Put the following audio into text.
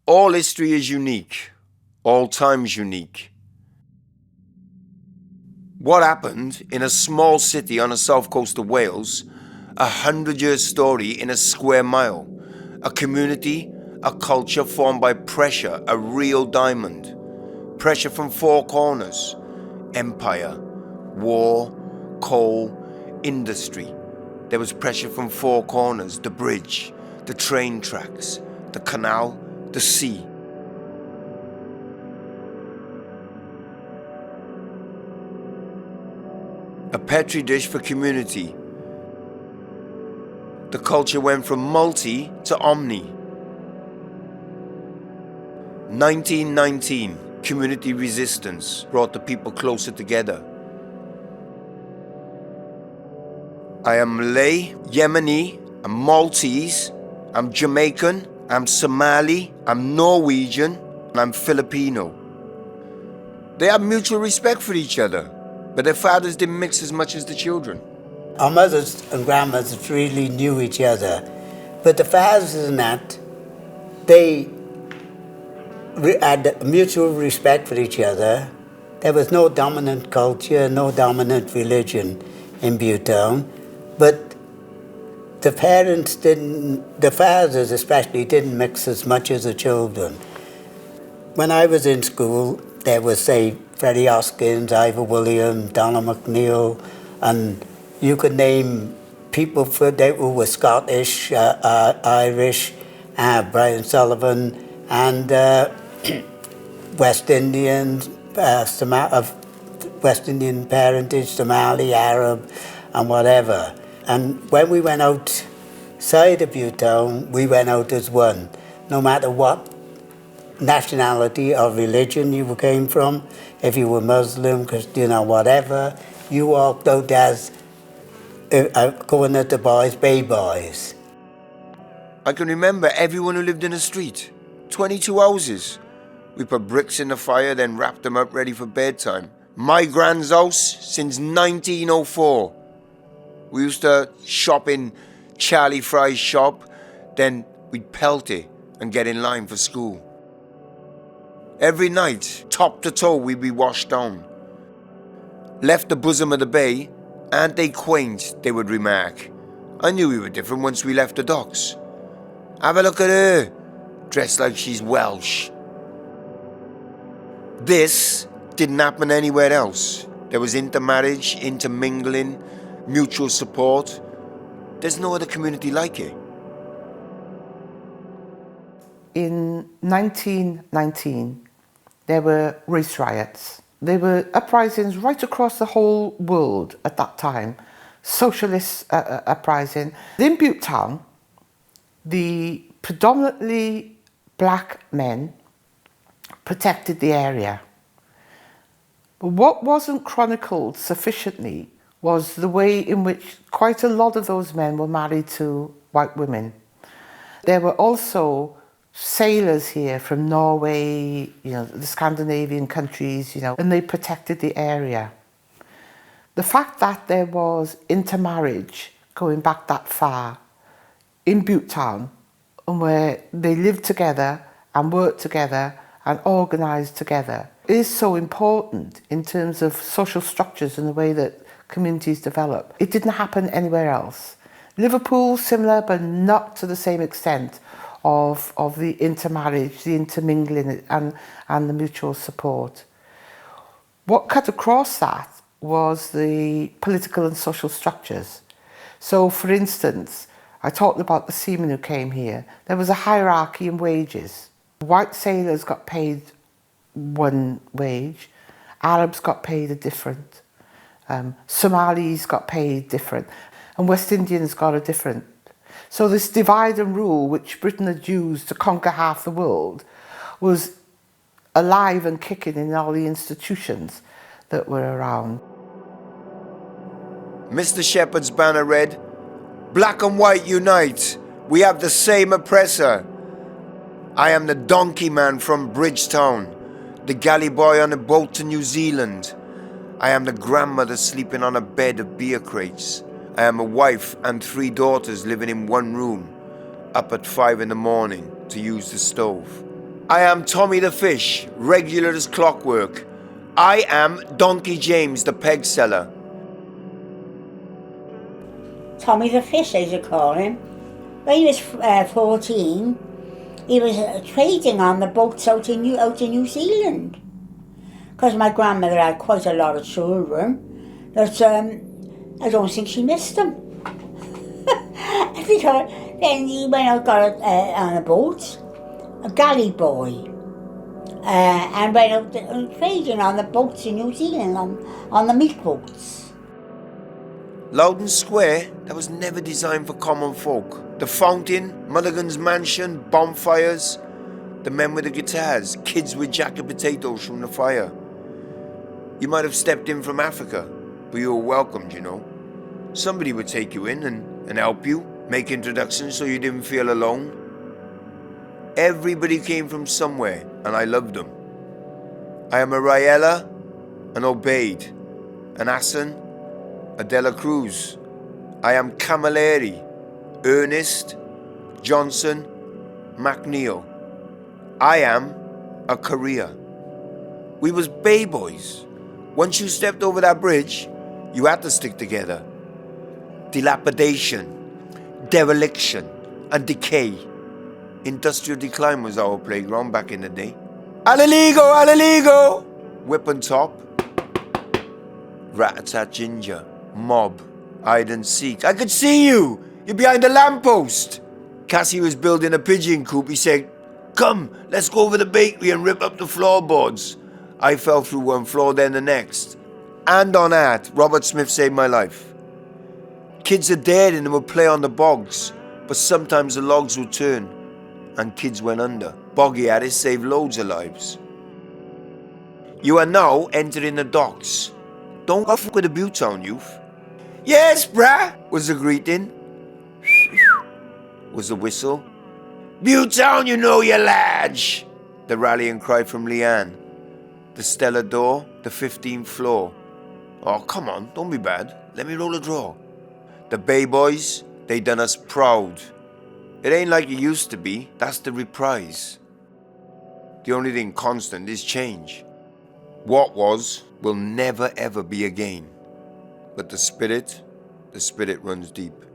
All history is unique, all times unique. What happened in a small city on the south coast of Wales, 100-year story in a square mile, a community, a culture formed by pressure, a real diamond. Pressure from four corners: empire, war, coal, industry. There was pressure from four corners: the bridge, the train tracks, the canal, the sea. A petri dish for community. The culture went from multi to omni. 1919, community resistance brought the people closer together. I am Malay, Yemeni, I'm Maltese, I'm Jamaican, I'm Somali, I'm Norwegian, and I'm Filipino. They had mutual respect for each other, but their fathers didn't mix as much as the children. Our mothers and grandmothers really knew each other, but the fathers and that, they had mutual respect for each other. There was no dominant culture, no dominant religion in Butetown, but the parents didn't, the fathers especially, didn't mix as much as the children. When I was in school, there was, say, Freddie Hoskins, Ivor Williams, Donald McNeil, and you could name people who were Scottish, Irish, Brian Sullivan, and West Indians, of West Indian parentage, Somali, Arab, and whatever. And when we went outside of Butetown, we went out as one, no matter what nationality or religion you came from. If you were Muslim, Christian, or whatever, you walked out as going at the boys, bay boys. I can remember everyone who lived in the street. 22 houses. We put bricks in the fire, then wrapped them up ready for bedtime. My grand's house since 1904. We used to shop in Charlie Fry's shop, then we'd pelt it and get in line for school. Every night, top to toe, we'd be washed down. Left the bosom of the bay, aren't they quaint, they would remark. I knew we were different once we left the docks. Have a look at her, dressed like she's Welsh. This didn't happen anywhere else. There was intermarriage, intermingling, mutual support. There's no other community like it. In 1919, there were race riots. There were uprisings right across the whole world at that time. Socialist uprising. In Butetown, the predominantly black men protected the area. But what wasn't chronicled sufficiently was the way in which quite a lot of those men were married to white women. There were also sailors here from Norway, the Scandinavian countries, and they protected the area. The fact that there was intermarriage going back that far in Butetown, and where they lived together and worked together and organised together, is so important in terms of social structures and the way that communities develop. It didn't happen anywhere else. Liverpool, similar, but not to the same extent of the intermarriage, the intermingling and the mutual support. What cut across that was the political and social structures. So, for instance, I talked about the seamen who came here. There was a hierarchy in wages. White sailors got paid one wage, Arabs got paid a different, Somalis got paid different, and West Indians got a different. So this divide and rule, which Britain had used to conquer half the world, was alive and kicking in all the institutions that were around. Mr. Shepherd's banner read, "Black and white unite, we have the same oppressor. I am the donkey man from Bridgetown, the galley boy on a boat to New Zealand. I am the grandmother sleeping on a bed of beer crates. I am a wife and 3 daughters living in one room, up at 5 in the morning to use the stove. I am Tommy the Fish, regular as clockwork. I am Donkey James the peg seller. Tommy the Fish, as you call him. When he was 14, he was trading on the boats out in New Zealand. Because my grandmother had quite a lot of children, that I don't think she missed them. Then he went out, got on a boat, a galley boy, and went out trading on the boats in New Zealand, on the meat boats. Loudon Square, that was never designed for common folk. The fountain, Mulligan's mansion, bonfires, the men with the guitars, kids with jacket potatoes from the fire. You might have stepped in from Africa, but you were welcomed, you know. Somebody would take you in and help you, make introductions so you didn't feel alone. Everybody came from somewhere, and I loved them. I am a Raella, an Obeid, an Hassan, a Dela Cruz. I am Camilleri, Ernest, Johnson, MacNeil. I am a Korea. We was bay boys. Once you stepped over that bridge, you had to stick together. Dilapidation, dereliction, and decay. Industrial decline was our playground back in the day. Alaligo, alaligo! Whip on top. Rat-a-tat ginger. Mob. Hide and seek. I could see you! You're behind the lamppost! Cassie was building a pigeon coop. He said, "Come, let's go over the bakery and rip up the floorboards." I fell through one floor, then the next. And on that, Robert Smith saved my life. Kids are dead and they would play on the bogs, but sometimes the logs would turn and kids went under. Boggy Addis saved loads of lives. You are now entering the docks. Don't go with the Butetown youth. "Yes, brah," was the greeting. Was the whistle. "Butetown, you know your lads," the rallying cry from Leanne. The Stella door, the 15th floor. "Oh, come on, don't be bad. Let me roll a draw." The Bay Boys, they done us proud. It ain't like it used to be, that's the reprise. The only thing constant is change. What was will never ever be again. But the spirit runs deep.